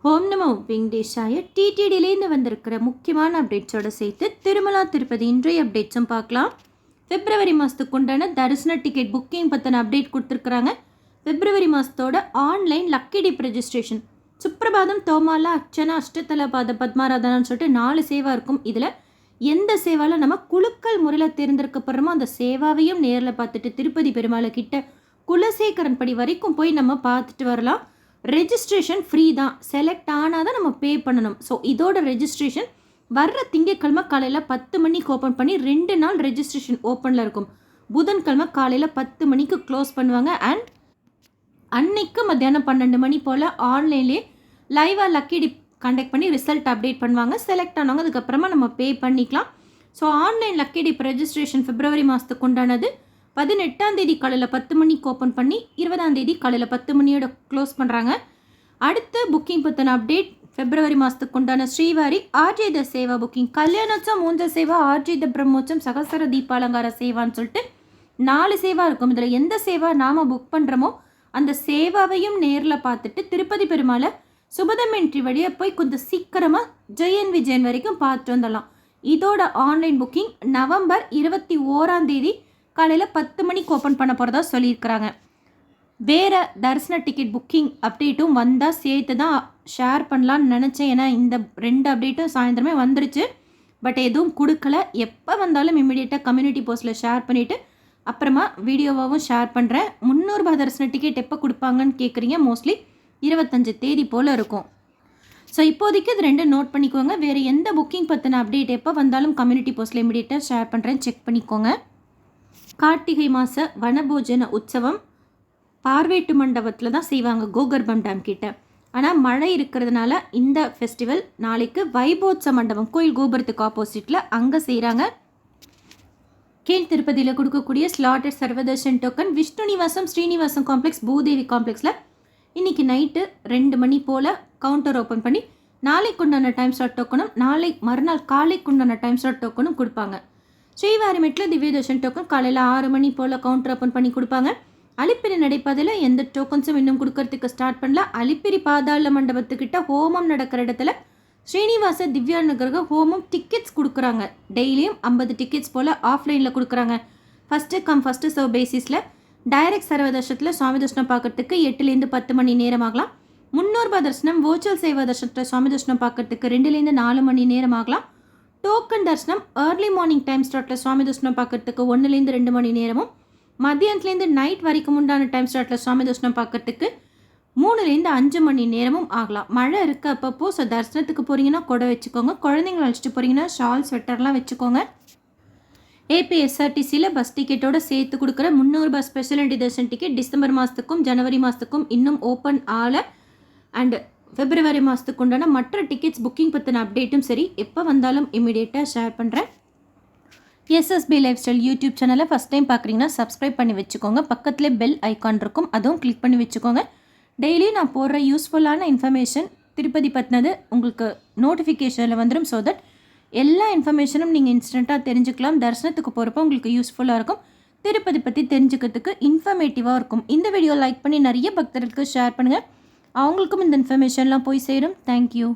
ஓம் நமோ வெங்கடேஷாய. டிடிடிலேருந்து வந்திருக்கிற முக்கியமான அப்டேட்ஸோடு சேர்த்து திருமலா திருப்பதி இன்றைய அப்டேட்ஸும் பார்க்கலாம். பிப்ரவரி மாதத்துக்கு உண்டான தரிசன டிக்கெட் புக்கிங் பற்றின அப்டேட் கொடுத்துருக்குறாங்க. பிப்ரவரி மாதத்தோட online lucky dip registration Suprabhatam, Thomala, Archana, Ashtadalapada, பத்மாராதனான்னு சொல்லிட்டு 4 சேவா இருக்கும். இதில் எந்த சேவாவில் நம்ம குழுக்கள் முறையில் தேர்ந்தெடுக்கப்படுறோமோ அந்த சேவாவையும் நேரில் பார்த்துட்டு திருப்பதி பெருமாளை கிட்ட குலசேகரன் படி வரைக்கும் போய் நம்ம பார்த்துட்டு வரலாம். ரெஜிஸ்ட்ரேஷன் ஃப்ரீ தான். செலக்ட் ஆனால் தான் நம்ம பே பண்ணணும். ஸோ இதோட ரெஜிஸ்ட்ரேஷன் வர்ற திங்கட்கிழமை காலையில் 10 மணிக்கு ஓப்பன் பண்ணி 2 நாள் ரெஜிஸ்ட்ரேஷன் ஓப்பனில் இருக்கும். புதன்கிழமை காலையில் 10 மணிக்கு க்ளோஸ் பண்ணுவாங்க. அண்ட் அன்னைக்கு மத்தியானம் 12 மணி போல் ஆன்லைன்லேயே லைவாக லக்கி டிப் கண்டக்ட் பண்ணி ரிசல்ட் அப்டேட் பண்ணுவாங்க. செலக்ட் ஆனவங்க அதுக்கப்புறமா நம்ம பே பண்ணிக்கலாம். So online lucky dip registration பிப்ரவரி மாதத்துக்கு உண்டானது 18ஆம் தேதி காலையில் 10 மணிக்கு ஓப்பன் பண்ணி 20ஆம் தேதி காலையில் 10 மணியோட க்ளோஸ் பண்ணுறாங்க. அடுத்த புக்கிங் பற்றின அப்டேட் பிப்ரவரி மாதத்துக்கு உண்டான ஸ்ரீவாரி ஆர்ஜித சேவா புக்கிங், கல்யாணோத்சவம், மூஞ்ச சேவா, ஆர்ஜித பிரம்மோற்சவம், சகசர தீபாலங்கார சேவான்னு சொல்லிட்டு 4 சேவா இருக்கும். இதில் எந்த சேவா நாம் புக் பண்ணுறோமோ அந்த சேவாவையும் நேரில் பார்த்துட்டு திருப்பதி பெருமாளை சுபதமென்ட்ரி வழியாக போய் கொஞ்சம் சீக்கிரமாக ஜெயன் விஜயன் வரைக்கும் பார்த்துட்டு வந்துடலாம். இதோட ஆன்லைன் புக்கிங் நவம்பர் 21ஆம் தேதி காலையில் 10 மணிக்கு ஓப்பன் பண்ண போகிறதா சொல்லியிருக்கிறாங்க. வேறு தரிசன டிக்கெட் புக்கிங் அப்டேட்டும் வந்தால் சேர்த்து தான் ஷேர் பண்ணலான்னு நினச்சேன். ஏன்னா இந்த 2 அப்டேட்டும் சாயந்தரமே வந்துருச்சு. பட் எதுவும் கொடுக்கல. எப்போ வந்தாலும் இம்மிடியேட்டாக கம்யூனிட்டி போஸ்ட்டில் ஷேர் பண்ணிவிட்டு அப்புறமா வீடியோவாகவும் ஷேர் பண்ணுறேன். 300 ரூபாய் தரிசன டிக்கெட் எப்போ கொடுப்பாங்கன்னு கேட்குறீங்க. மோஸ்ட்லி 25 தேதி போல் இருக்கும். ஸோ இப்போதைக்கு இது 2 நோட் பண்ணிக்கோங்க. வேறு எந்த புக்கிங் பற்றின அப்டேட் எப்போ வந்தாலும் கம்யூனிட்டி போஸ்ட்டில் இம்மிடியேட்டாக ஷேர் பண்ணுறேன், செக் பண்ணிக்கோங்க. கார்த்திகை மாத வனபோஜன உற்சவம் பார்வேட்டு மண்டபத்தில் தான் செய்வாங்க, கோகர்பம் டேம் கிட்ட. ஆனால் மழை இருக்கிறதுனால இந்த ஃபெஸ்டிவல் நாளைக்கு வைபோத்சவ மண்டபம் கோயில் கோபுரத்துக்கு ஆப்போசிட்டில் அங்கே செய்கிறாங்க. கீழ் திருப்பதியில் கொடுக்கக்கூடிய slotted Sarvadarshan token Vishnu Nivasam, Srinivasam complex, Bhudevi காம்ப்ளெக்ஸில் இன்றைக்கி நைட்டு 2 மணி போல் கவுண்டர் ஓப்பன் பண்ணி நாளைக்கு உண்டான டைம் ஸ்லாட் டோக்கனும் நாளை மறுநாள் காலைக்கு உண்டான டைம் ஸ்லாட் டோக்கனும் கொடுப்பாங்க. ஸ்ரீவாரிமேட்டில் திவ்யதர்ஷன் டோக்கன் காலையில் 6 மணி போல் கவுண்டர் ஓப்பன் பண்ணி கொடுப்பாங்க. அலிப்பிரி நடைபாதையில் எந்த டோக்கன்ஸும் இன்னும் கொடுக்கறதுக்கு ஸ்டார்ட் பண்ணல. அலிப்பிரி பாதாள மண்டபத்துக்கிட்ட ஹோமம் நடக்கிற இடத்துல ஸ்ரீனிவாச திவ்யானுகிரக ஹோமம் டிக்கெட்ஸ் கொடுக்குறாங்க. டெய்லியும் 50 டிக்கெட்ஸ் போல் ஆஃப்லைனில் கொடுக்குறாங்க. ஃபஸ்ட்டு கம் ஃபஸ்ட்டு சர்வ் பேசிஸில். டைரக்ட் சர்வதர்ஷனத்தில் சுவாமி தர்ஷனம் பார்க்கறதுக்கு 8லேருந்து 10 மணி நேரம் ஆகலாம். 300 ரூபாய் தர்ஷனம் வேர்ச்சுவல் சேவா தர்ஷனத்தில் சுவாமி தர்ஷனம் பார்க்கறதுக்கு 2லேருந்து 4 மணி நேரம் ஆகலாம். டோக்கன் தர்ஷனம் ஏர்லி மார்னிங் டைம் ஸ்லாட்டில் சுவாமி தர்ஷனம் பார்க்கறதுக்கு 1லேருந்து 2 மணி நேரமும், மதியானத்துலேருந்து நைட் வரைக்கும் உண்டான டைம் ஸ்லாட்டில் சுவாமி தர்ஷனம் பார்க்கறதுக்கு 3லேருந்து 5 மணி நேரமும் ஆகலாம். மழை இருக்க அப்பப்போ ஸோ தரிசனத்துக்கு போகிறீங்கன்னா கொடை வச்சுக்கோங்க. குழந்தைங்களை அழைச்சிட்டு போகிறீங்கன்னா ஷால் ஸ்வெட்டர்லாம் வச்சுக்கோங்க. ஏபிஎஸ்ஆர்டிசியில் பஸ் டிக்கெட்டோட சேர்த்து கொடுக்குற 300 ரூபாய் ஸ்பெஷல் அண்ட் தர்ஷன் டிக்கெட் டிசம்பர் மாதத்துக்கும் ஜனவரி மாதத்துக்கும் இன்னும் ஓப்பன் ஆகலை. அண்டு பிப்ரவரி மாதத்துக்கு உண்டான மற்ற டிக்கெட்ஸ் புக்கிங் பற்றின அப்டேட்டும் சரி எப்போ வந்தாலும் இமீடியட்டாக ஷேர் பண்ணுறேன். எஸ்எஸ்பி லைஃப் ஸ்டைல் யூடியூப் சேனலை ஃபஸ்ட் டைம் பார்க்குறீங்கன்னா சப்ஸ்கிரைப் பண்ணி வச்சுக்கோங்க. பக்கத்துலேயே பெல் ஐக்கான் இருக்கும், அதுவும் கிளிக் பண்ணி வச்சுக்கோங்க. டெய்லி நான் போடுற யூஸ்ஃபுல்லான இன்ஃபர்மேஷன் திருப்பதி பற்றினது உங்களுக்கு நோட்டிஃபிகேஷனில் வந்துடும். ஸோ தட் எல்லா இன்ஃபர்மேஷனும் நீங்கள் இன்ஸ்டண்ட்டாக தெரிஞ்சுக்கலாம். தரிசனத்துக்கு போகிறப்போ உங்களுக்கு யூஸ்ஃபுல்லாக இருக்கும். திருப்பதி பற்றி தெரிஞ்சுக்கிறதுக்கு இன்ஃபர்மேட்டிவாக இருக்கும். இந்த வீடியோ லைக் பண்ணி நிறைய பக்தர்களுக்கு ஷேர் பண்ணுங்கள். அவங்களுக்கும் இந்த இன்ஃபர்மேஷன்லாம் போய் சேரும். தேங்க்யூ.